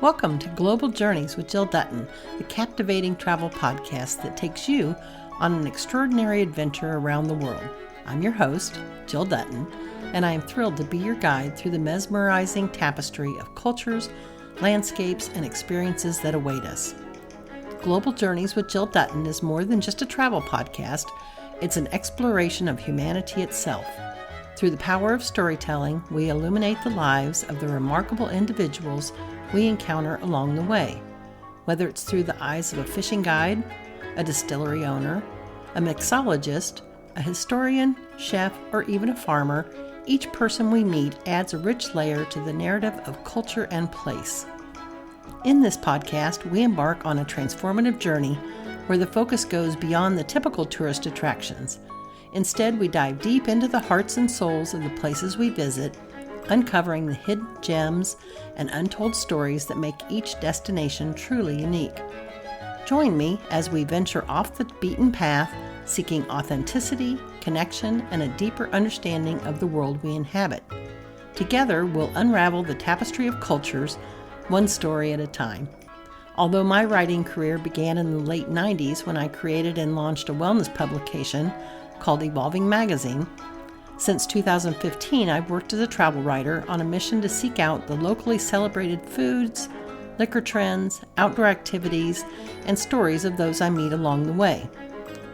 Welcome to Global Journeys with Jill Dutton, the captivating travel podcast that takes you on an extraordinary adventure around the world. I'm your host, Jill Dutton, and I am thrilled to be your guide through the mesmerizing tapestry of cultures, landscapes, and experiences that await us. Global Journeys with Jill Dutton is more than just a travel podcast. It's an exploration of humanity itself. Through the power of storytelling, we illuminate the lives of the remarkable individuals we encounter along the way. Whether it's through the eyes of a fishing guide, a distillery owner, a mixologist, a historian, chef, or even a farmer, each person we meet adds a rich layer to the narrative of culture and place. In this podcast, we embark on a transformative journey where the focus goes beyond the typical tourist attractions. Instead, we dive deep into the hearts and souls of the places we visit, uncovering the hidden gems and untold stories that make each destination truly unique. Join me as we venture off the beaten path, seeking authenticity, connection, and a deeper understanding of the world we inhabit. Together, we'll unravel the tapestry of cultures, one story at a time. Although my writing career began in the late 90s when I created and launched a wellness publication called Evolving Magazine, since 2015 I've worked as a travel writer on a mission to seek out the locally celebrated foods, liquor trends, outdoor activities, and stories of those I meet along the way.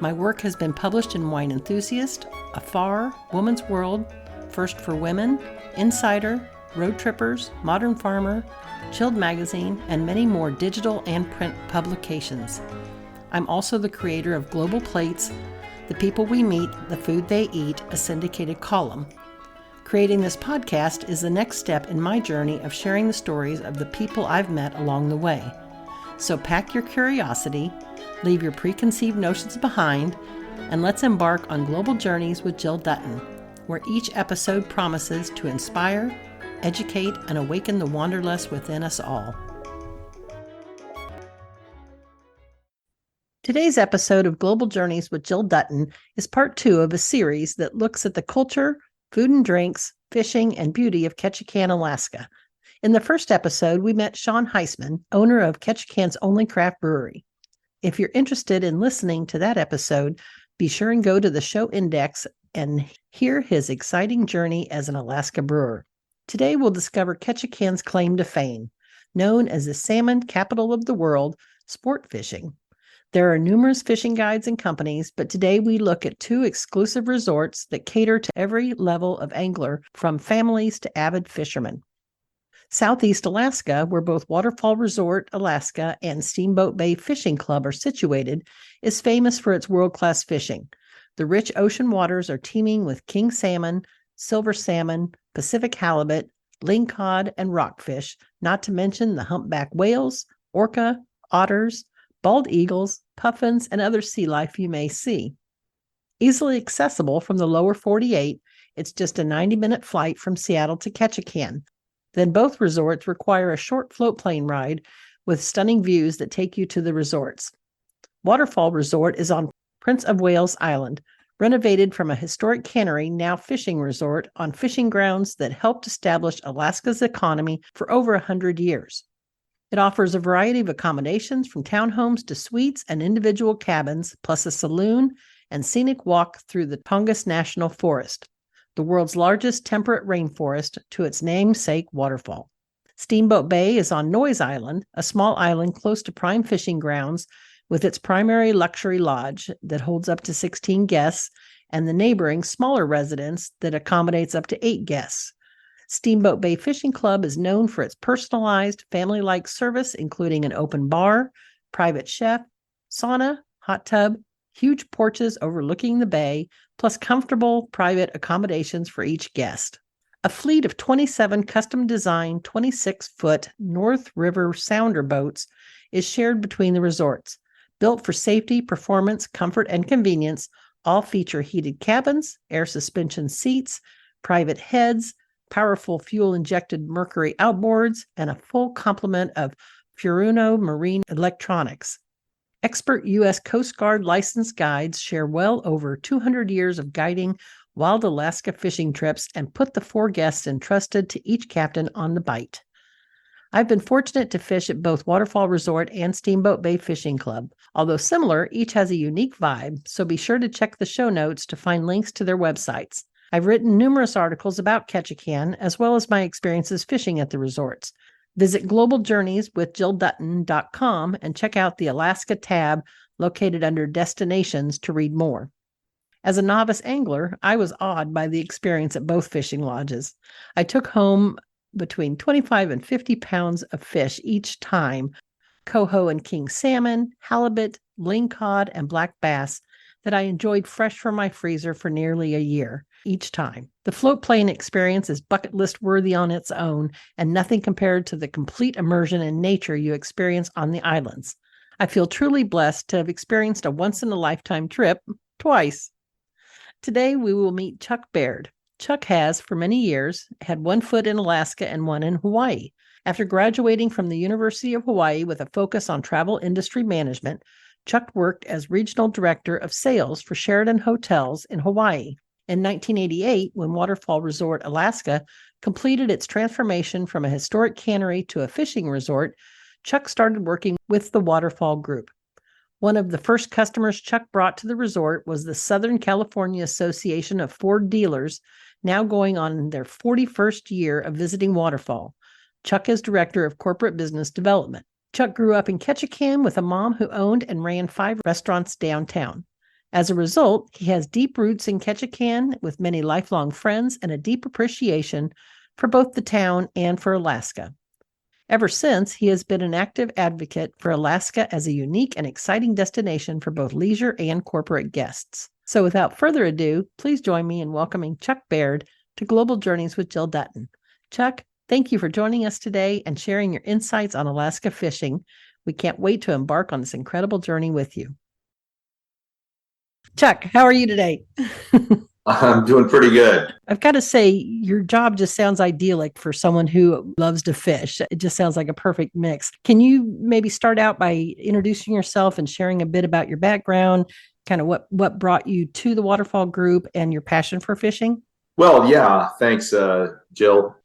My work has been published in Wine Enthusiast, Afar, Woman's World, First for Women, Insider, Road Trippers, Modern Farmer, Chilled Magazine, and many more digital and print publications. I'm also the creator of Global Plates, The People We Meet, The Food They Eat, a syndicated column. Creating this podcast is the next step in my journey of sharing the stories of the people I've met along the way. So pack your curiosity, leave your preconceived notions behind, and let's embark on Global Journeys with Jill Dutton, where each episode promises to inspire, educate, and awaken the wanderlust within us all. Today's episode of Global Journeys with Jill Dutton is part 2 of a series that looks at the culture, food and drinks, fishing, and beauty of Ketchikan, Alaska. In the first episode, we met Sean Heisman, owner of Ketchikan's only craft brewery. If you're interested in listening to that episode, be sure and go to the show index and hear his exciting journey as an Alaska brewer. Today, we'll discover Ketchikan's claim to fame, known as the Salmon Capital of the world, sport fishing. There are numerous fishing guides and companies, but today we look at 2 exclusive resorts that cater to every level of angler, from families to avid fishermen. Southeast Alaska, where both Waterfall Resort, Alaska, and Steamboat Bay Fishing Club are situated, is famous for its world-class fishing. The rich ocean waters are teeming with king salmon, silver salmon, Pacific halibut, lingcod, and rockfish, not to mention the humpback whales, orca, otters, bald eagles, puffins, and other sea life you may see. Easily accessible from the lower 48, it's just a 90-minute flight from Seattle to Ketchikan. Then both resorts require a short float plane ride with stunning views that take you to the resorts. Waterfall Resort is on Prince of Wales Island, renovated from a historic cannery, now fishing resort, on fishing grounds that helped establish Alaska's economy for over 100 years. It offers a variety of accommodations from townhomes to suites and individual cabins, plus a saloon and scenic walk through the Tongass National Forest, the world's largest temperate rainforest, to its namesake waterfall. Steamboat Bay is on Noyes Island, a small island close to prime fishing grounds, with its primary luxury lodge that holds up to 16 guests and the neighboring smaller residence that accommodates up to 8 guests. Steamboat Bay Fishing Club is known for its personalized, family-like service, including an open bar, private chef, sauna, hot tub, huge porches overlooking the bay, plus comfortable private accommodations for each guest. A fleet of 27 custom-designed 26-foot North River Sounder boats is shared between the resorts. Built for safety, performance, comfort, and convenience, all feature heated cabins, air suspension seats, private heads, powerful fuel-injected Mercury outboards, and a full complement of Furuno marine electronics. Expert U.S. Coast Guard licensed guides share well over 200 years of guiding wild Alaska fishing trips and put the 4 guests entrusted to each captain on the bite. I've been fortunate to fish at both Waterfall Resort and Steamboat Bay Fishing Club. Although similar, each has a unique vibe, so be sure to check the show notes to find links to their websites. I've written numerous articles about Ketchikan, as well as my experiences fishing at the resorts. Visit globaljourneyswithjilldutton.com and check out the Alaska tab located under Destinations to read more. As a novice angler, I was awed by the experience at both fishing lodges. I took home between 25 and 50 pounds of fish each time, coho and king salmon, halibut, lingcod, and black bass that I enjoyed fresh from my freezer for nearly a year each time. The float plane experience is bucket list worthy on its own, and nothing compared to the complete immersion in nature you experience on the islands. I feel truly blessed to have experienced a once-in-a-lifetime trip twice. Today, we will meet Chuck Baird. Chuck has, for many years, had one foot in Alaska and one in Hawaii. After graduating from the University of Hawaii with a focus on travel industry management, Chuck worked as regional director of sales for Sheraton Hotels in Hawaii. In 1988, when Waterfall Resort Alaska completed its transformation from a historic cannery to a fishing resort, Chuck started working with the Waterfall Group. One of the first customers Chuck brought to the resort was the Southern California Association of Ford Dealers, now going on their 41st year of visiting Waterfall. Chuck is director of corporate business development. Chuck grew up in Ketchikan with a mom who owned and ran 5 restaurants downtown. As a result, he has deep roots in Ketchikan with many lifelong friends and a deep appreciation for both the town and for Alaska. Ever since, he has been an active advocate for Alaska as a unique and exciting destination for both leisure and corporate guests. So without further ado, please join me in welcoming Chuck Baird to Global Journeys with Jill Dutton. Chuck, thank you for joining us today and sharing your insights on Alaska fishing. We can't wait to embark on this incredible journey with you. Chuck, how are you today? I'm doing pretty good. I've got to say, your job just sounds idyllic for someone who loves to fish. It just sounds like a perfect mix. Can you maybe start out by introducing yourself and sharing a bit about your background, kind of what brought you to the Waterfall Group and your passion for fishing? Well, yeah, thanks, Jill.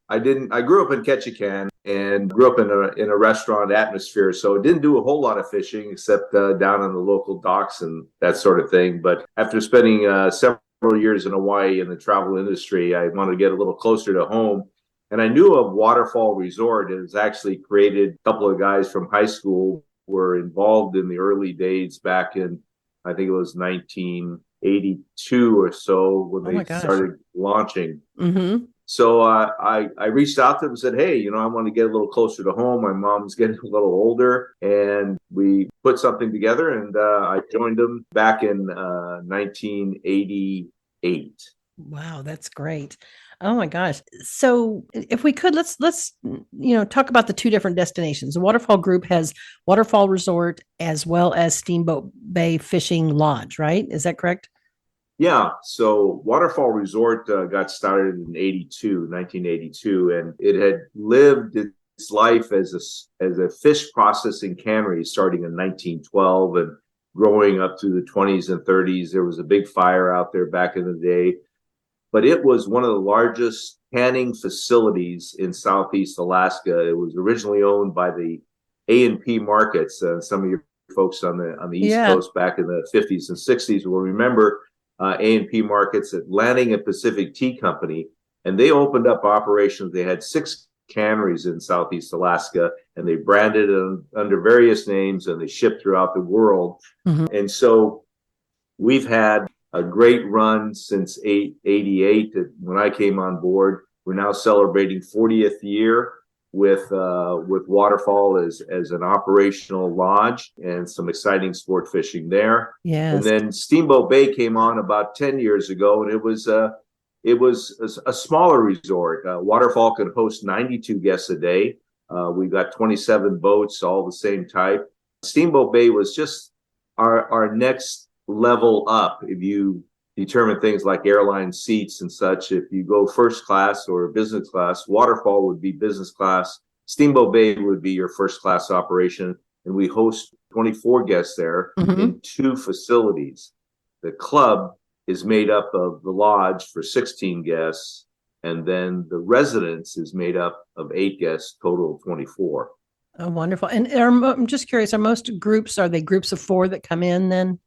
I grew up in Ketchikan and grew up in a restaurant atmosphere, so didn't do a whole lot of fishing except down on the local docks and that sort of thing. But after spending several years in Hawaii in the travel industry, I wanted to get a little closer to home. And I knew of Waterfall Resort. It was actually created, a couple of guys from high school were involved in the early days back in, I think it was 1982 or so when they started launching. Mm-hmm. So I reached out to them and said, hey, I want to get a little closer to home. My mom's getting a little older. And we put something together, and I joined them back in 1988. Wow, that's great. Oh my gosh. So if we could, let's talk about the two different destinations. The Waterfall Group has Waterfall Resort as well as Steamboat Bay Fishing Lodge, right? Is that correct? Yeah, so Waterfall Resort got started in 1982, and it had lived its life as a fish processing cannery starting in 1912 and growing up through the 20s and 30s. There was a big fire out there back in the day, but it was one of the largest canning facilities in Southeast Alaska. It was originally owned by the A&P Markets. Some of your folks on the East Coast back in the 50s and 60s will remember A&P Markets at Landing and Pacific Tea Company, and they opened up operations. They had 6 canneries in Southeast Alaska, and they branded them under various names, and they shipped throughout the world. Mm-hmm. And so we've had a great run since 88. When I came on board, we're now celebrating 40th year with Waterfall as an operational lodge and some exciting sport fishing there. Yes. And then Steamboat Bay came on about 10 years ago, and it was a smaller resort. Waterfall could host 92 guests a day. We've got 27 boats, all the same type. Steamboat Bay was just our next level up. If you determine things like airline seats and such, if you go first class or business class, Waterfall would be business class. Steamboat Bay would be your first class operation. And we host 24 guests there in 2 facilities. The club is made up of the lodge for 16 guests And then the residence is made up of 8 guests, total of 24. Oh, wonderful. And I'm just curious, are they groups of 4 that come in then?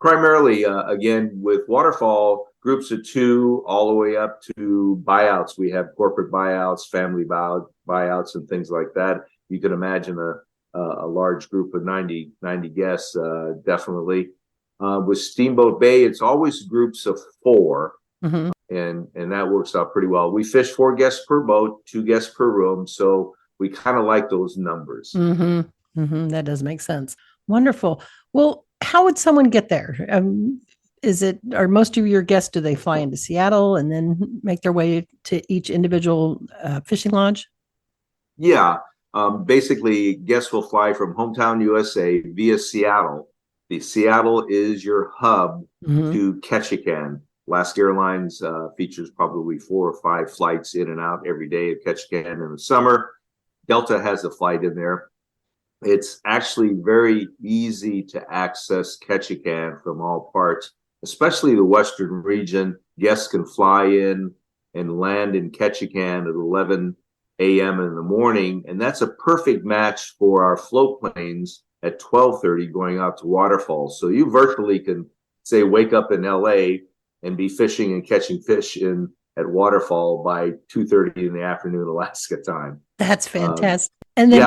Primarily, again, with Waterfall, groups of 2 all the way up to buyouts. We have corporate buyouts, family buyouts, and things like that. You can imagine a large group of 90 guests, definitely. With Steamboat Bay, it's always groups of 4, and that works out pretty well. We fish 4 guests per boat, 2 guests per room, so we kind of like those numbers. That does make sense. Wonderful. Well, how would someone get there? Are most of your guests, do they fly into Seattle and then make their way to each individual fishing lodge? Yeah. Basically, guests will fly from hometown USA via Seattle. Seattle is your hub to Ketchikan. Alaska Airlines features probably 4 or 5 flights in and out every day of Ketchikan in the summer. Delta has a flight in there. It's actually very easy to access Ketchikan from all parts, especially the western region. Guests can fly in and land in Ketchikan at 11 a.m. in the morning, and that's a perfect match for our float planes at 12:30 going out to Waterfall. So you virtually can, say, wake up in LA and be fishing and catching fish at Waterfall by 2:30 in the afternoon Alaska time. That's fantastic. And then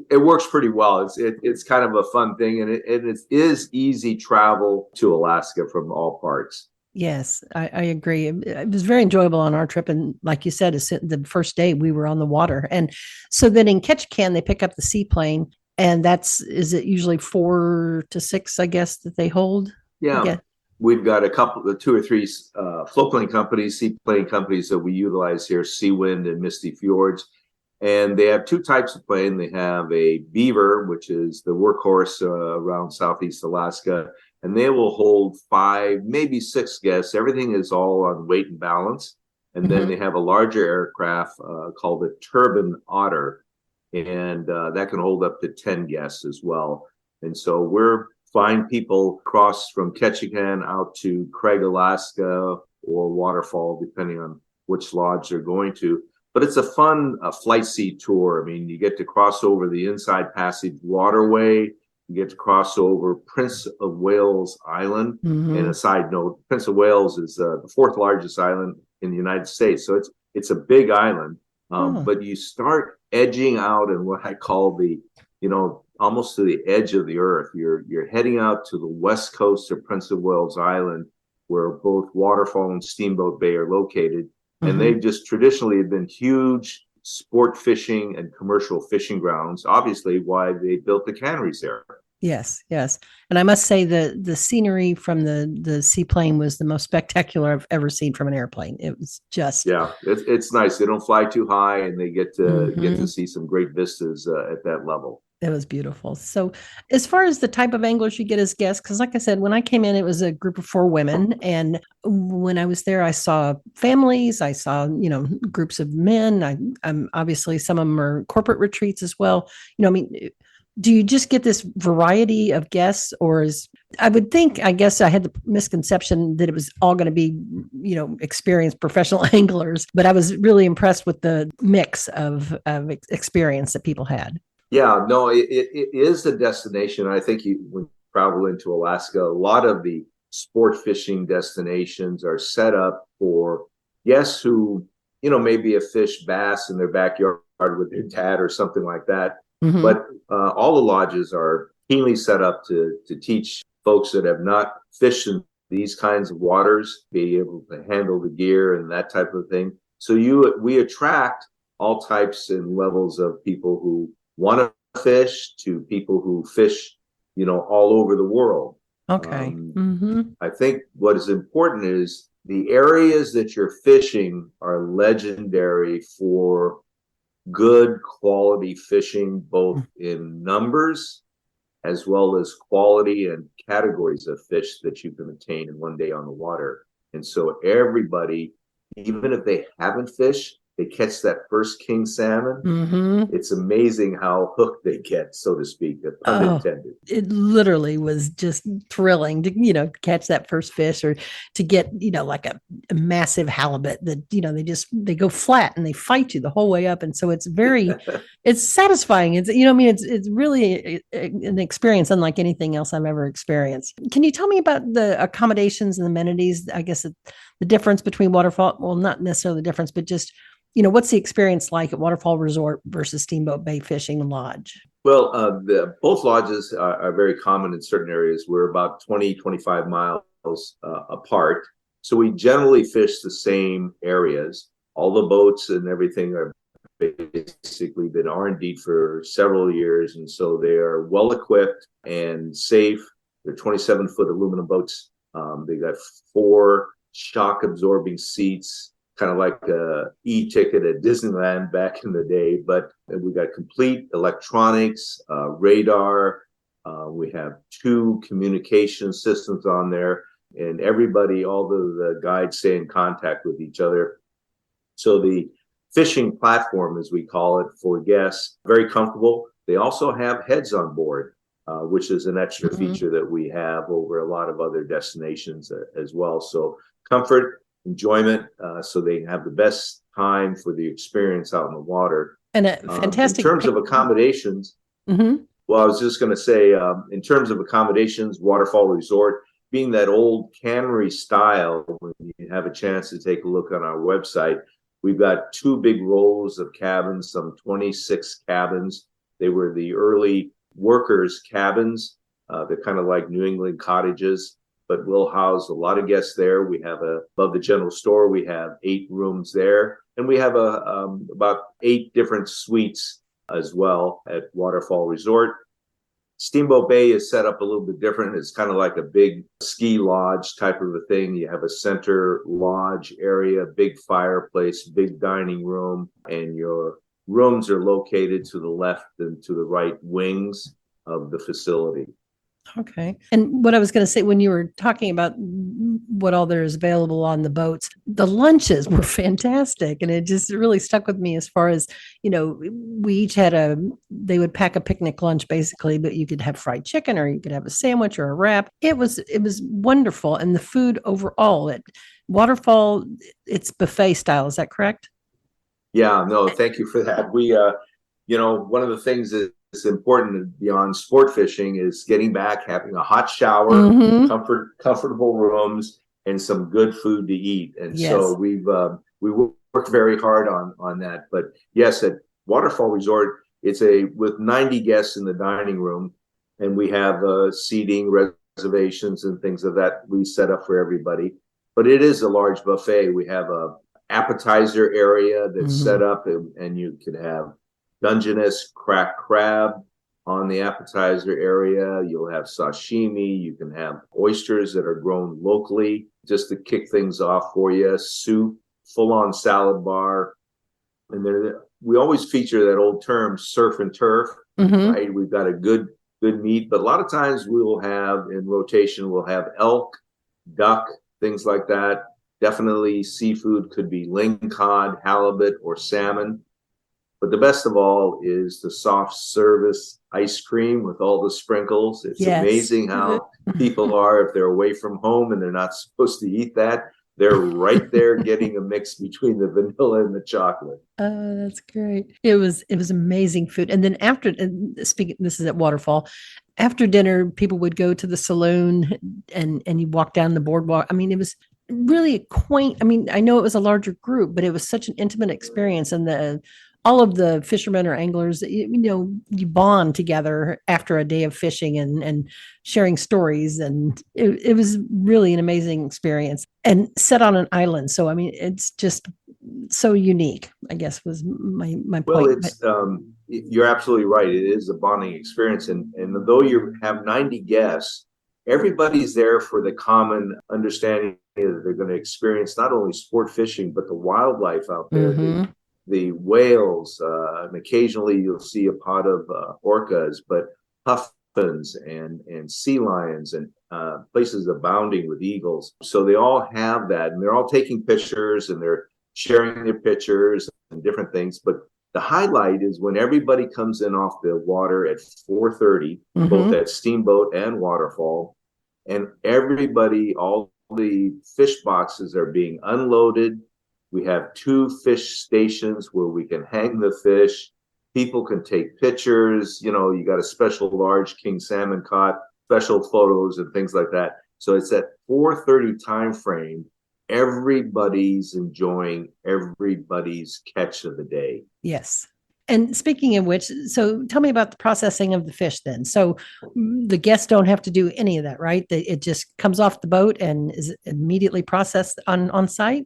it works pretty well. It's kind of a fun thing, and it is easy travel to Alaska from all parts. Yes, I agree. It was very enjoyable on our trip. And like you said, the first day we were on the water. And so then in Ketchikan, they pick up the seaplane. And is it usually 4 to 6, I guess, that they hold? Yeah. We've got a couple of 2 or 3 float plane companies, seaplane companies that we utilize here, Seawind and Misty Fjords. And they have 2 types of plane. They have a Beaver, which is the workhorse around Southeast Alaska, and they will hold 5, maybe 6 guests. Everything is all on weight and balance. And then they have a larger aircraft called the Turbine Otter, and that can hold up to 10 guests as well. And so we're flying people across from Ketchikan out to Craig, Alaska, or Waterfall, depending on which lodge they're going to. But it's a fun flight seat tour. I mean, you get to cross over the Inside Passage waterway. You get to cross over Prince of Wales Island. And a side note, Prince of Wales is the 4th largest island in the United States. So it's a big island. But you start edging out in what I call almost to the edge of the earth. You're heading out to the west coast of Prince of Wales Island, where both Waterfall and Steamboat Bay are located. And they've just traditionally have been huge sport fishing and commercial fishing grounds, obviously why they built the canneries there. Yes. And I must say the scenery from the seaplane was the most spectacular I've ever seen from an airplane. It was just... Yeah, it's nice. They don't fly too high, and they get to see some great vistas at that level. It was beautiful. So as far as the type of anglers you get as guests, because like I said, when I came in, it was a group of 4 women. And when I was there, I saw families, I saw, groups of men. Obviously some of them are corporate retreats as well. Do you just get this variety of guests, or I guess I had the misconception that it was all going to be, experienced professional anglers, but I was really impressed with the mix of experience that people had. Yeah, no, it is a destination. I think when you travel into Alaska, a lot of the sport fishing destinations are set up for guests who, maybe have fished bass in their backyard with their dad or something like that. But all the lodges are keenly set up to teach folks that have not fished in these kinds of waters, be able to handle the gear and that type of thing. So we attract all types and levels of people who want to fish to people who fish, all over the world. Okay. I think what is important is the areas that you're fishing are legendary for good quality fishing, both in numbers as well as quality and categories of fish that you can attain in one day on the water. And so everybody, even if they haven't fished, they catch that first king salmon. Mm-hmm. It's amazing how hooked they get, so to speak, pun intended. It literally was just thrilling to, catch that first fish, or to get, like a massive halibut that, they go flat and they fight you the whole way up. And so it's it's satisfying. It's, it's really an experience unlike anything else I've ever experienced. Can you tell me about the accommodations and amenities? I guess the difference between Waterfall, well, not necessarily the difference, but just, what's the experience like at Waterfall Resort versus Steamboat Bay Fishing Lodge? Well, both lodges are very common in certain areas. We're about 20, 25 miles apart. So we generally fish the same areas. All the boats and everything are basically been R&D'd for several years. And so they are well equipped and safe. They're 27-foot aluminum boats. They got 4 shock absorbing seats, kind of like a e-ticket at Disneyland back in the day, but we got complete electronics, radar. We have 2 communication systems on there, and everybody, all the guides stay in contact with each other. So the fishing platform, as we call it, for guests, very comfortable. They also have heads on board, which is an extra feature that we have over a lot of other destinations as well. So comfort, enjoyment, so they have the best time for the experience out in the water. And a fantastic in terms of accommodations. Well, I was just going to say, in terms of accommodations, Waterfall Resort, being that old cannery style, when you have a chance to take a look on our website, we've got 2 big rows of cabins, some 26 cabins. They were the early workers' cabins. They're kind of like New England cottages, but we'll house a lot of guests there. We have above the general store, we have 8 rooms there, and we have about 8 different suites as well at Waterfall Resort. Steamboat Bay is set up a little bit different. It's kind of like a big ski lodge type of a thing. You have a center lodge area, big fireplace, big dining room, and your rooms are located to the left and to the right wings of the facility. Okay. And what I was going to say, when you were talking about what all there is available on the boats, the lunches were fantastic. And it just really stuck with me as far as, we each had they would pack a picnic lunch basically, but you could have fried chicken, or you could have a sandwich or a wrap. It was wonderful. And the food overall at Waterfall, it's buffet style. Is that correct? Yeah, no, thank you for that. We, one of the things that it's important beyond sport fishing is getting back, having a hot shower, comfortable rooms, and some good food to eat. And so we worked very hard on that. But yes, at Waterfall Resort, it's with 90 guests in the dining room, and we have seating reservations and things of that we set up for everybody. But it is a large buffet. We have a appetizer area that's set up, and you can have Dungeness cracked crab on the appetizer area. You'll have sashimi. You can have oysters that are grown locally just to kick things off for you. Soup, full-on salad bar. And we always feature that old term, surf and turf, right? We've got a good meat, but a lot of times we will have in rotation, we'll have elk, duck, things like that. Definitely seafood, could be ling cod, halibut, or salmon. But the best of all is the soft service ice cream with all the sprinkles. It's amazing how people are, if they're away from home and they're not supposed to eat that, they're right there getting a mix between the vanilla and the chocolate. Oh, that's great. It was amazing food. And then after, speaking, this is at Waterfall, after dinner, people would go to the saloon and you walk down the boardwalk. I mean, it was really quaint. I mean, I know it was a larger group, but it was such an intimate experience. And all of the fishermen or anglers, you bond together after a day of fishing and sharing stories. And it was really an amazing experience, and set on an island. So, I mean, it's just so unique, I guess, was my point. Well, you're absolutely right. It is a bonding experience. And though you have 90 guests, everybody's there for the common understanding that they're going to experience not only sport fishing, but the wildlife out there. The whales, and occasionally you'll see a pod of orcas, but puffins and sea lions, and places abounding with eagles. So they all have that, and they're all taking pictures, and they're sharing their pictures and different things. But the highlight is when everybody comes in off the water at 4:30, both at Steamboat and Waterfall, and everybody, all the fish boxes are being unloaded. We have 2 fish stations where we can hang the fish. People can take pictures. You got a special large king salmon caught, special photos and things like that. So it's at 4:30 time frame. Everybody's enjoying everybody's catch of the day. Yes. And speaking of which, so tell me about the processing of the fish then. So the guests don't have to do any of that, right? It just comes off the boat and is immediately processed on site?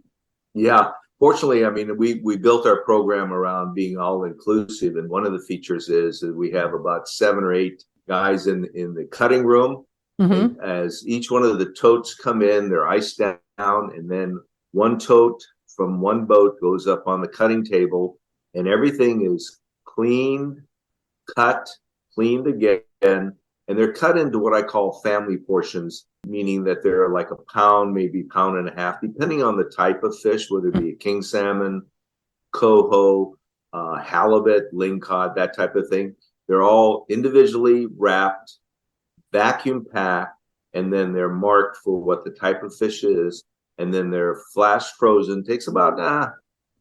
Yeah. Fortunately, we built our program around being all inclusive. And one of the features is that we have about 7 or 8 guys in the cutting room. And as each one of the totes come in, they're iced down, and then one tote from one boat goes up on the cutting table, and everything is cleaned, cut, cleaned again, and they're cut into what I call family portions, meaning that they're like a pound, maybe pound and a half, depending on the type of fish, whether it be a king salmon, coho, halibut, lingcod, that type of thing. They're all individually wrapped, vacuum packed, and then they're marked for what the type of fish is, and then they're flash frozen. Takes about 4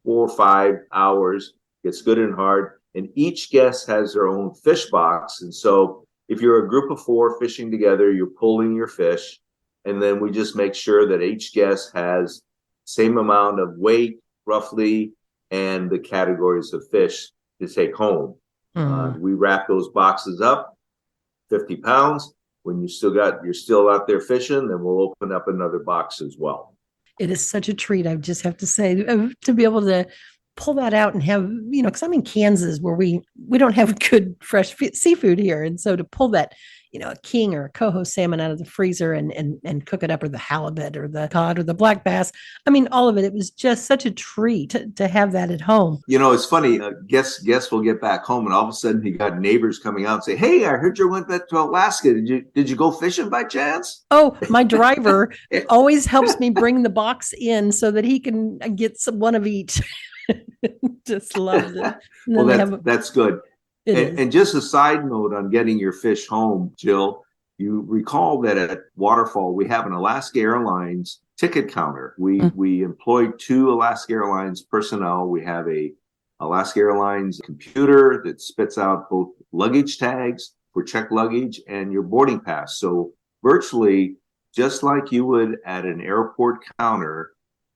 or 5 hours, gets good and hard, and each guest has their own fish box. And so if you're a group of 4 fishing together, you're pulling your fish, and then we just make sure that each guest has same amount of weight roughly and the categories of fish to take home. We wrap those boxes up, 50 pounds. When you're still out there fishing, then we'll open up another box as well. It is such a treat, I just have to say, to be able to pull that out and have, because I'm in Kansas where we don't have good fresh seafood here. And so to pull that, a king or a coho salmon out of the freezer and cook it up, or the halibut or the cod or the black bass, all of it, it was just such a treat to have that at home. It's funny, guests will get back home and all of a sudden you got neighbors coming out and say, "Hey, I heard you went back to Alaska. Did you go fishing by chance?" Oh, my driver always helps me bring the box in so that he can get one of each. Just loved it. Well, that's good. And just a side note on getting your fish home, Jill, you recall that at Waterfall, we have an Alaska Airlines ticket counter. We employ 2 Alaska Airlines personnel. We have a Alaska Airlines computer that spits out both luggage tags for checked luggage and your boarding pass. So virtually, just like you would at an airport counter,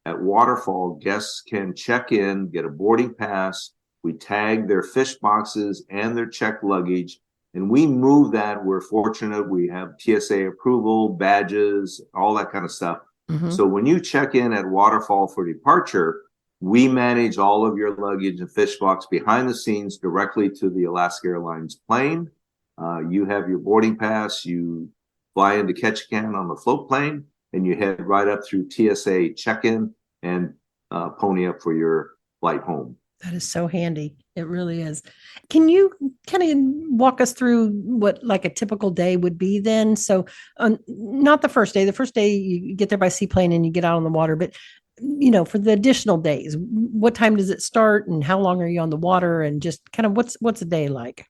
at Waterfall, guests can check in, get a boarding pass. We tag their fish boxes and their checked luggage, and we move that. We're fortunate. We have TSA approval, badges, all that kind of stuff. So when you check in at Waterfall for departure, we manage all of your luggage and fish box behind the scenes directly to the Alaska Airlines plane. You have your boarding pass. You fly into Ketchikan on the float plane, and you head right up through TSA check-in and pony up for your flight home. That is so handy. It really is. Can you kind of walk us through what like a typical day would be then? So not the first day. The first day you get there by seaplane and you get out on the water, but for the additional days, what time does it start and how long are you on the water, and just kind of what's a day like?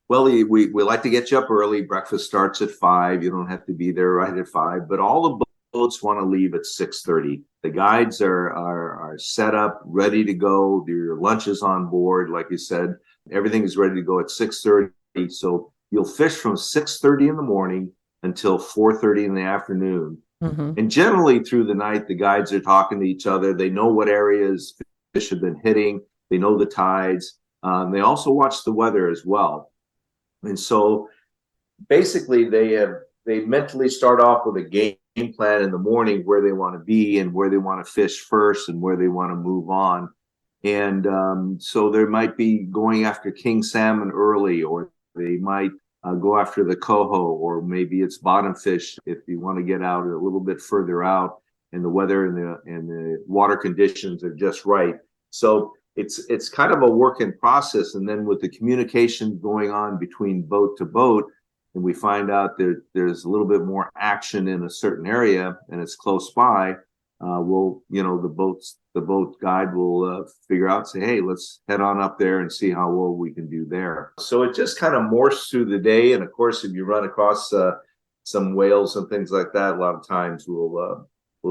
Well, we like to get you up early. Breakfast starts at 5. You don't have to be there right at 5, but all the boats want to leave at 6:30. The guides are set up, ready to go. Your lunch is on board, like you said. Everything is ready to go at 6:30. So you'll fish from 6:30 in the morning until 4:30 in the afternoon. And generally through the night, the guides are talking to each other. They know what areas fish have been hitting. They know the tides. They also watch the weather as well. And so basically they mentally start off with a game plan in the morning, where they want to be and where they want to fish first and where they want to move on. And so they might be going after king salmon early, or they might go after the coho, or maybe it's bottom fish if you want to get out a little bit further out and the weather and the water conditions are just right. So it's kind of a work in process. And then with the communication going on between boat to boat, and we find out that there's a little bit more action in a certain area and it's close by, the boat guide will figure out, say, hey, let's head on up there and see how well we can do there. So it just kind of morphs through the day. And of course, if you run across some whales and things like that, a lot of times we'll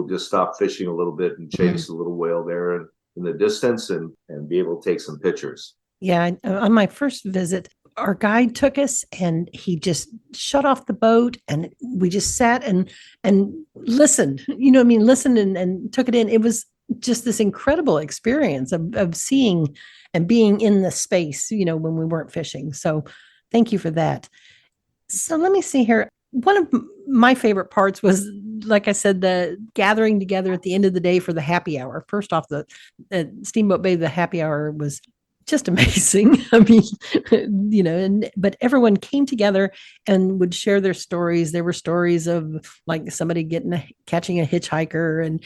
just stop fishing a little bit and chase a little whale there in the distance and be able to take some pictures. Yeah, on my first visit, our guide took us and he just shut off the boat and we just sat and listened, listened and took it in. It was just this incredible experience of seeing and being in the space, when we weren't fishing. So thank you for that. So let me see here. One of my favorite parts was, like I said, the gathering together at the end of the day for the happy hour. First off, the Steamboat Bay, the happy hour was just amazing. I mean, but everyone came together and would share their stories. There were stories of like somebody catching a hitchhiker and,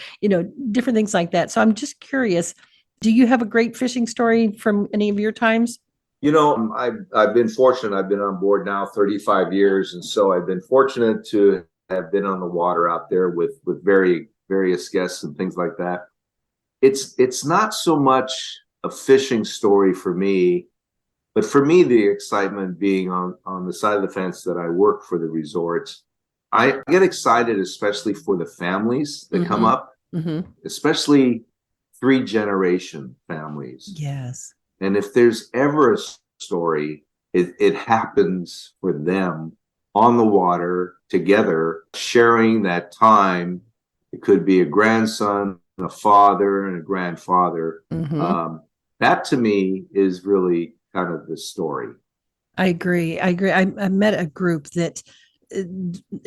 different things like that. So I'm just curious, do you have a great fishing story from any of your times? I've been fortunate. I've been on board now 35 years. And so I've been fortunate to have been on the water out there with various guests and things like that. It's not so much a fishing story for me, but for me, the excitement being on the side of the fence that I work for the resorts, I get excited, especially for the families that come up, especially 3-generation families. Yes. And if there's ever a story, it happens for them on the water together, sharing that time. It could be a grandson, a father, and a grandfather. That to me is really kind of the story. I agree. I met a group that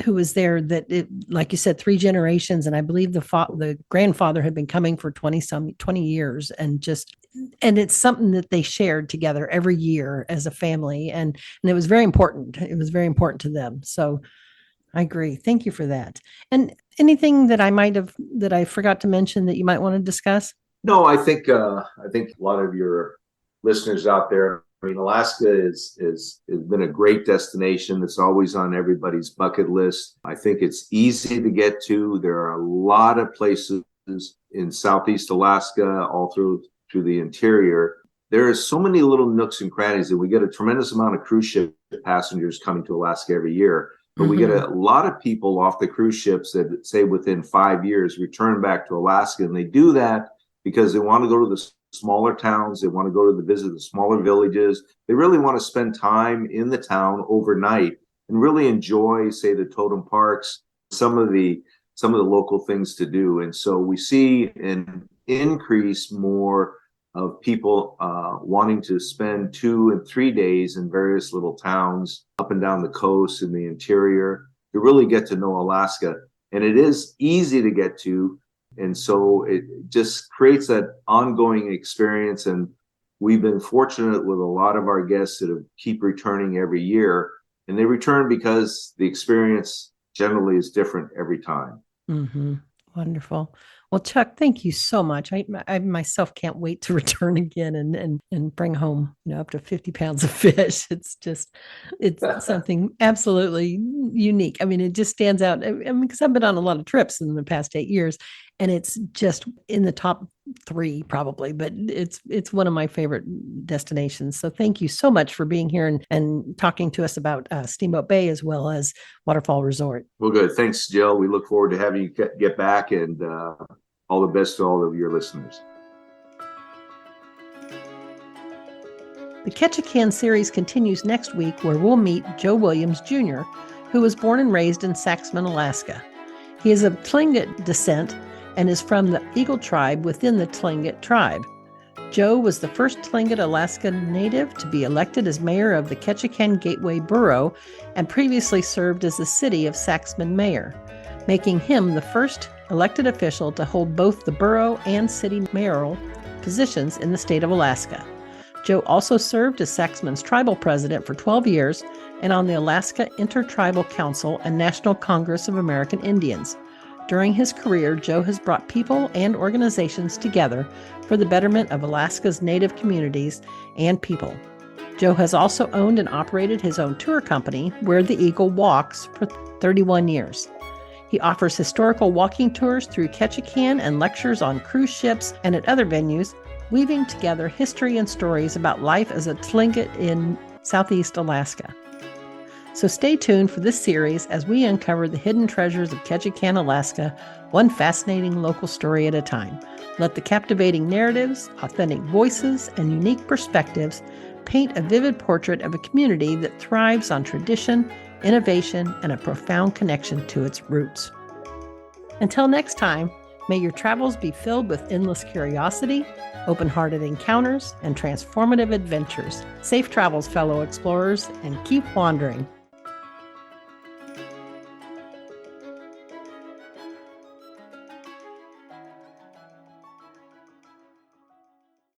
who was there that, like you said, 3 generations. And I believe the grandfather had been coming for 20 years and it's something that they shared together every year as a family. And it was very important. It was very important to them. So I agree. Thank you for that. And anything that I forgot to mention that you might want to discuss? No, I think a lot of your listeners out there, Alaska has been a great destination. It's always on everybody's bucket list. I think it's easy to get to. There are a lot of places in Southeast Alaska, all through the interior. There are so many little nooks and crannies that we get a tremendous amount of cruise ship passengers coming to Alaska every year. But we get a lot of people off the cruise ships that say within 5 years return back to Alaska. And they do that because they want to go to the smaller towns. They want to go to visit the smaller villages. They really want to spend time in the town overnight and really enjoy, say, the totem parks, some of the local things to do. And so we see an increase more of people wanting to spend 2 and 3 days in various little towns up and down the coast in the interior to really get to know Alaska. And it is easy to get to. And so it just creates that ongoing experience. And we've been fortunate with a lot of our guests that keep returning every year. And they return because the experience generally is different every time. Wonderful. Well, Chuck, thank you so much. I myself can't wait to return again and bring home, up to 50 pounds of fish. It's something absolutely unique. I mean, it just stands out. Because I've been on a lot of trips in the past 8 years, and it's just in the top 3 probably, but it's one of my favorite destinations. So thank you so much for being here and talking to us about Steamboat Bay as well as Waterfall Resort. Well, good. Thanks, Jill. We look forward to having you get back, and all the best to all of your listeners. The Ketchikan series continues next week, where we'll meet Joe Williams Jr., who was born and raised in Saxman, Alaska. He is of Tlingit descent and is from the Eagle tribe within the Tlingit tribe. Joe was the first Tlingit Alaska native to be elected as mayor of the Ketchikan Gateway Borough and previously served as the city of Saxman mayor, making him the first elected official to hold both the borough and city mayoral positions in the state of Alaska. Joe also served as Saxman's tribal president for 12 years and on the Alaska Intertribal Council and National Congress of American Indians. During his career, Joe has brought people and organizations together for the betterment of Alaska's native communities and people. Joe has also owned and operated his own tour company, Where the Eagle Walks, for 31 years. He offers historical walking tours through Ketchikan and lectures on cruise ships and at other venues, weaving together history and stories about life as a Tlingit in Southeast Alaska. So stay tuned for this series as we uncover the hidden treasures of Ketchikan, Alaska, one fascinating local story at a time. Let the captivating narratives, authentic voices, and unique perspectives paint a vivid portrait of a community that thrives on tradition, innovation, and a profound connection to its roots. Until next time, may your travels be filled with endless curiosity, open-hearted encounters, and transformative adventures. Safe travels, fellow explorers, and keep wandering.